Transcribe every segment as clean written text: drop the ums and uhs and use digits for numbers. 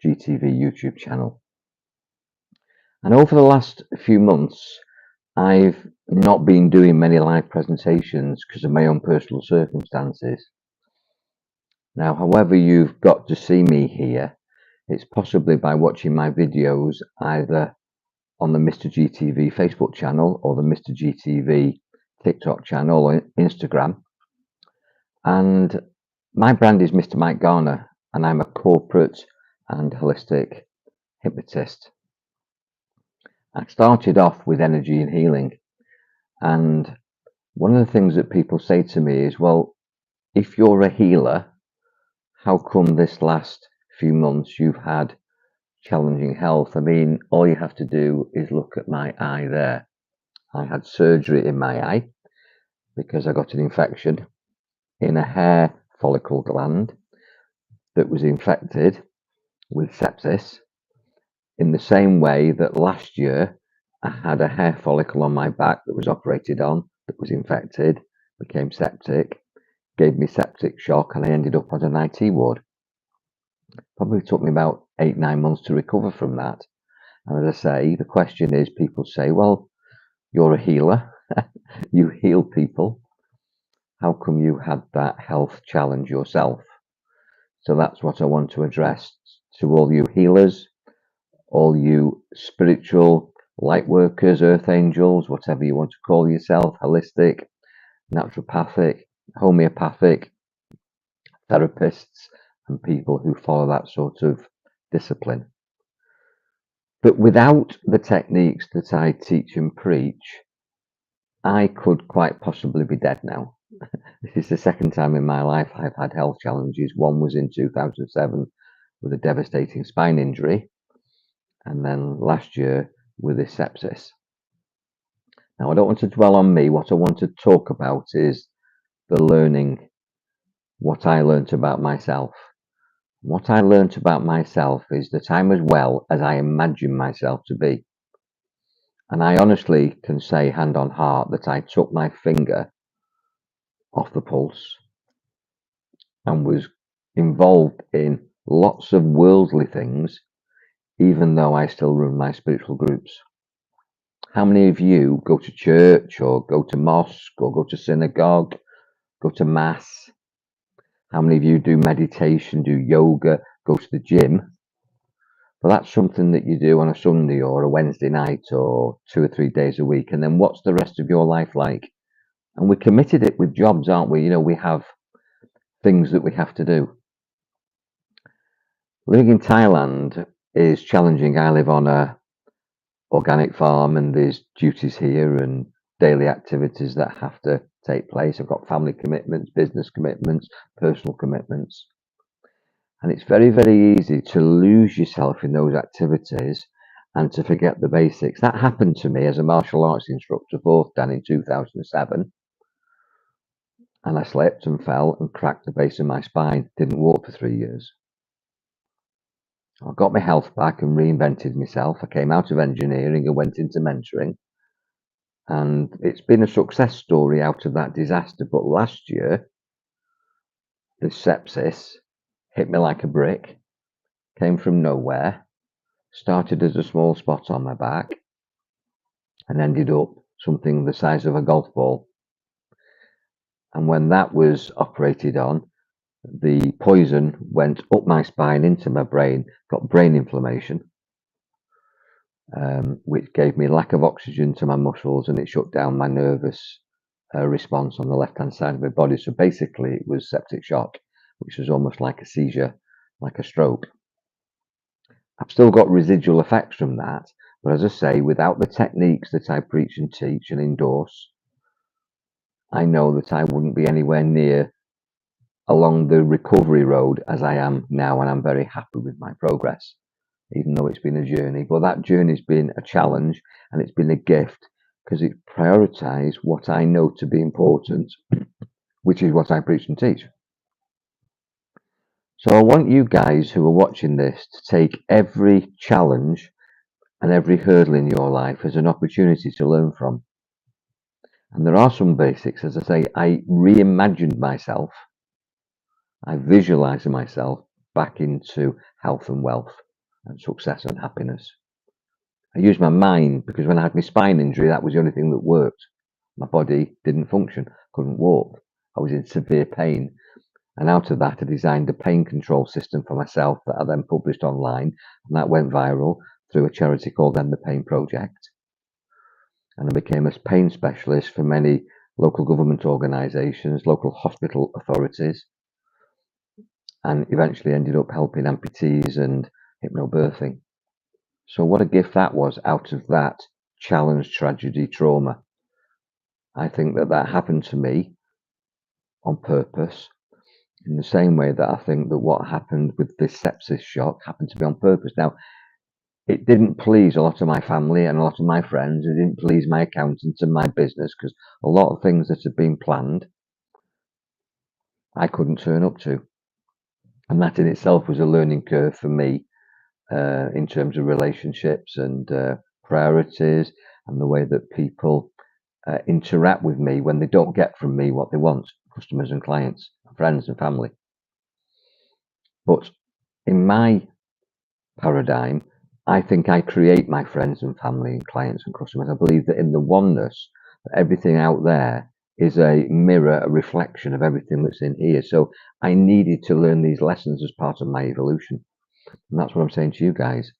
GTV YouTube channel. And over the last few months, I've not been doing many live presentations because of my own personal circumstances. Now, however you've got to see me here, it's possibly by watching my videos either on the Mr. GTV Facebook channel or the Mr. GTV TikTok channel or Instagram. And my brand is Mr. Mike Garner, and I'm a corporate and holistic hypnotist. I started off with energy and healing, and one of the things that people say to me is, well, if you're a healer, how come this last few months you've had challenging health? I mean, all you have to do is look at my eye there. I had surgery in my eye because I got an infection in a hair follicle gland that was infected with sepsis, in the same way that last year I had a hair follicle on my back that was operated on, that was infected, became septic, gave me septic shock, and I ended up on an IT ward. Probably took me about 8-9 months to recover from that. And as I say, the question is, people say, well, you're a healer, you heal people. How come you had that health challenge yourself? So that's what I want to address to all you healers, all you spiritual light workers, earth angels, whatever you want to call yourself, holistic, naturopathic, homeopathic, therapists, and people who follow that sort of discipline. But without the techniques that I teach and preach, I could quite possibly be dead now. This is the second time in my life I've had health challenges. One was in 2007 with a devastating spine injury, and then last year with a sepsis. Now, I don't want to dwell on me. What I want to talk about is the learning, what I learnt about myself. What I learnt about myself is that I'm as well as I imagine myself to be. And I honestly can say, hand on heart, that I took my finger off the pulse and was involved in lots of worldly things, even though I still run my spiritual groups. How many of you go to church or go to mosque or go to synagogue, go to mass? How many of you do meditation, do yoga, go to the gym? Well, that's something that you do on a Sunday or a Wednesday night or 2 or 3 days a week. And then what's the rest of your life like? And we committed it with jobs, aren't we? You know, we have things that we have to do. Living in Thailand is challenging. I live on a organic farm, and there's duties here and daily activities that have to take place. I've got family commitments, business commitments, personal commitments. And it's very, very easy to lose yourself in those activities and to forget the basics. That happened to me as a martial arts instructor, fourth dan in 2007. And I slipped and fell and cracked the base of my spine. Didn't walk for 3 years. I got my health back and reinvented myself. I came out of engineering and went into mentoring. And it's been a success story out of that disaster. But last year, the sepsis hit me like a brick, came from nowhere, started as a small spot on my back, and ended up something the size of a golf ball. And when that was operated on, the poison went up my spine into my brain, got brain inflammation, which gave me lack of oxygen to my muscles, and it shut down my nervous response on the left-hand side of my body. So basically, it was septic shock, which was almost like a seizure, like a stroke. I've still got residual effects from that, but as I say, without the techniques that I preach and teach and endorse, I know that I wouldn't be anywhere near along the recovery road as I am now, and I'm very happy with my progress, even though it's been a journey. But that journey's been a challenge, and it's been a gift, because it prioritized what I know to be important, which is what I preach and teach. So I want you guys who are watching this to take every challenge and every hurdle in your life as an opportunity to learn from. And there are some basics. As I say, I reimagined myself. I visualized myself back into health and wealth. and success and happiness. I used my mind because when I had my spine injury, that was the only thing that worked. My body didn't function, couldn't walk. I was in severe pain. And out of that, I designed a pain control system for myself that I then published online. And that went viral through a charity called End the Pain Project. And I became a pain specialist for many local government organisations, local hospital authorities, and eventually ended up helping amputees and hypnobirthing. So what a gift that was out of that challenge, tragedy, trauma. I think that happened to me on purpose, in the same way that I think that what happened with this sepsis shock happened to me on purpose. Now, it didn't please a lot of my family and a lot of my friends. It didn't please my accountants and my business, because a lot of things that had been planned, I couldn't turn up to. And that in itself was a learning curve for me, in terms of relationships and priorities, and the way that people interact with me when they don't get from me what they want, customers and clients, friends and family. But in my paradigm, I think I create my friends and family and clients and customers. I believe that in the oneness, that everything out there is a mirror, a reflection of everything that's in here. So I needed to learn these lessons as part of my evolution. And that's what I'm saying to you guys.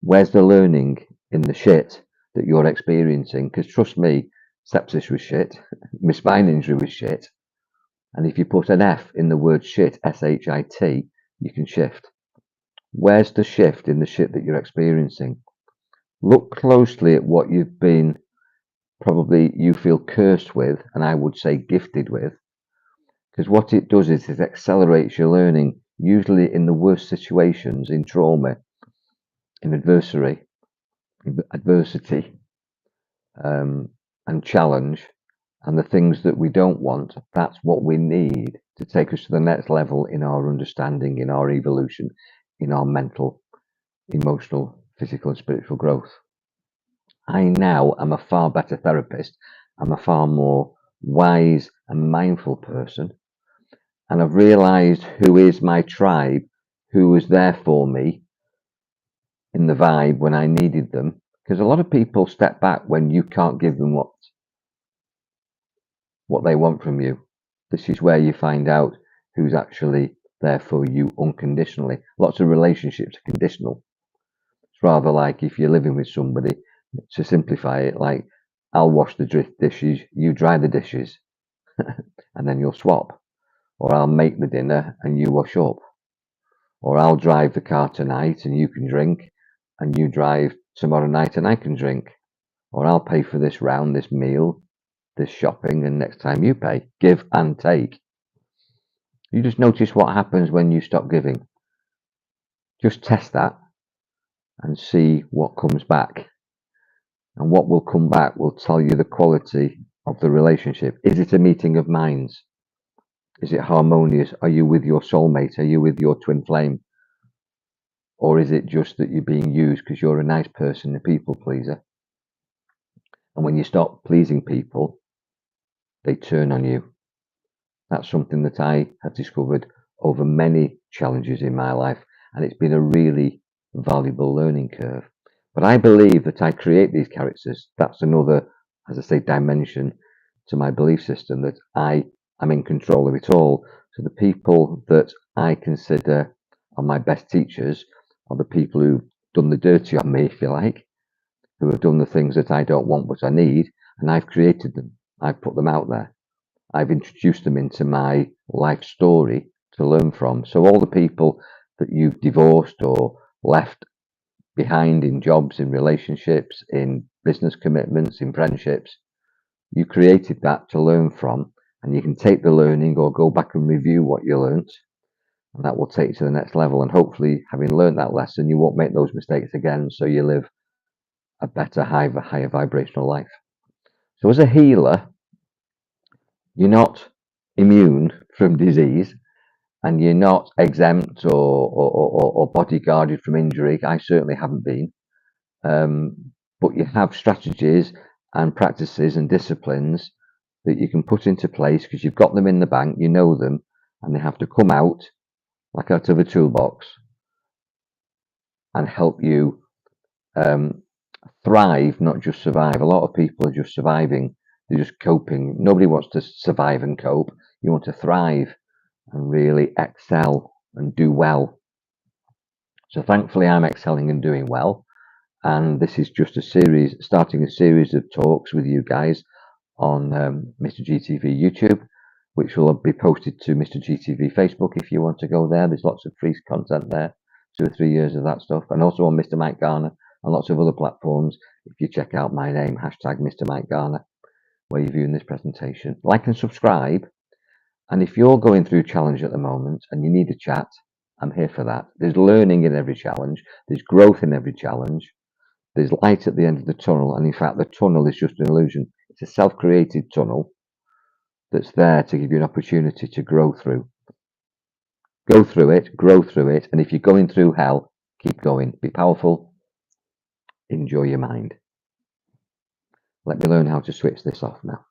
Where's the learning in the shit that you're experiencing? Because trust me, sepsis was shit. My spine injury was shit. And if you put an F in the word shit, S-H-I-T, you can shift. Where's the shift in the shit that you're experiencing? Look closely at what you've been, probably you feel cursed with, and I would say gifted with. Because what it does is it accelerates your learning, usually in the worst situations, in trauma, in adversity, and challenge, and the things that we don't want. That's what we need to take us to the next level in our understanding, in our evolution, in our mental, emotional, physical, and spiritual growth. I now am a far better therapist. I'm a far more wise and mindful person. And I've realized who is my tribe, who was there for me in the vibe when I needed them. Because a lot of people step back when you can't give them what they want from you. This is where you find out who's actually there for you unconditionally. Lots of relationships are conditional. It's rather like if you're living with somebody, to simplify it, like I'll wash the dishes, you dry the dishes, and then you'll swap. Or I'll make the dinner and you wash up. Or I'll drive the car tonight and you can drink, and you drive tomorrow night and I can drink. Or I'll pay for this round, this meal, this shopping, and next time you pay. Give and take. You just notice what happens when you stop giving. Just test that and see what comes back. And what will come back will tell you the quality of the relationship. Is it a meeting of minds? Is it harmonious? Are you with your soulmate? Are you with your twin flame? Or is it just that you're being used because you're a nice person, a people pleaser? And when you stop pleasing people, they turn on you. That's something that I have discovered over many challenges in my life, and it's been a really valuable learning curve. But I believe that I create these characters. That's another, as I say, dimension to my belief system, that I am in control of it all. So the people that I consider are my best teachers are the people who've done the dirty on me, if you like, who have done the things that I don't want but I need, and I've created them. I've put them out there. I've introduced them into my life story to learn from. So all the people that you've divorced or left behind in jobs, in relationships, in business commitments, in friendships, you created that to learn from, and you can take the learning or go back and review what you learnt, and that will take you to the next level. And hopefully, having learned that lesson, you won't make those mistakes again, so you live a better, higher vibrational life. So as a healer, you're not immune from disease, and you're not exempt or bodyguarded from injury. I certainly haven't been. But you have strategies and practices and disciplines that you can put into place because you've got them in the bank, you know them, and they have to come out like out of a toolbox and help you thrive, not just survive. A lot of people are just surviving, they're just coping. Nobody wants to survive and cope. You want to thrive and really excel and do well. So thankfully, I'm excelling and doing well. And this is just starting a series of talks with you guys on Mr. GTV YouTube, which will be posted to Mr. GTV Facebook if you want to go there. There's lots of free content there, 2 or 3 years of that stuff, and also on Mr. Mike Garner and lots of other platforms. If you check out my name, hashtag Mr. Mike Garner, where you're viewing this presentation, like and subscribe. And if you're going through a challenge at the moment and you need a chat, I'm here for that. There's learning in every challenge. There's growth in every challenge. There's light at the end of the tunnel, and in fact, the tunnel is just an illusion. It's a self-created tunnel that's there to give you an opportunity to grow through. Go through it, grow through it, and if you're going through hell, keep going. Be powerful. Enjoy your mind. Let me learn how to switch this off now.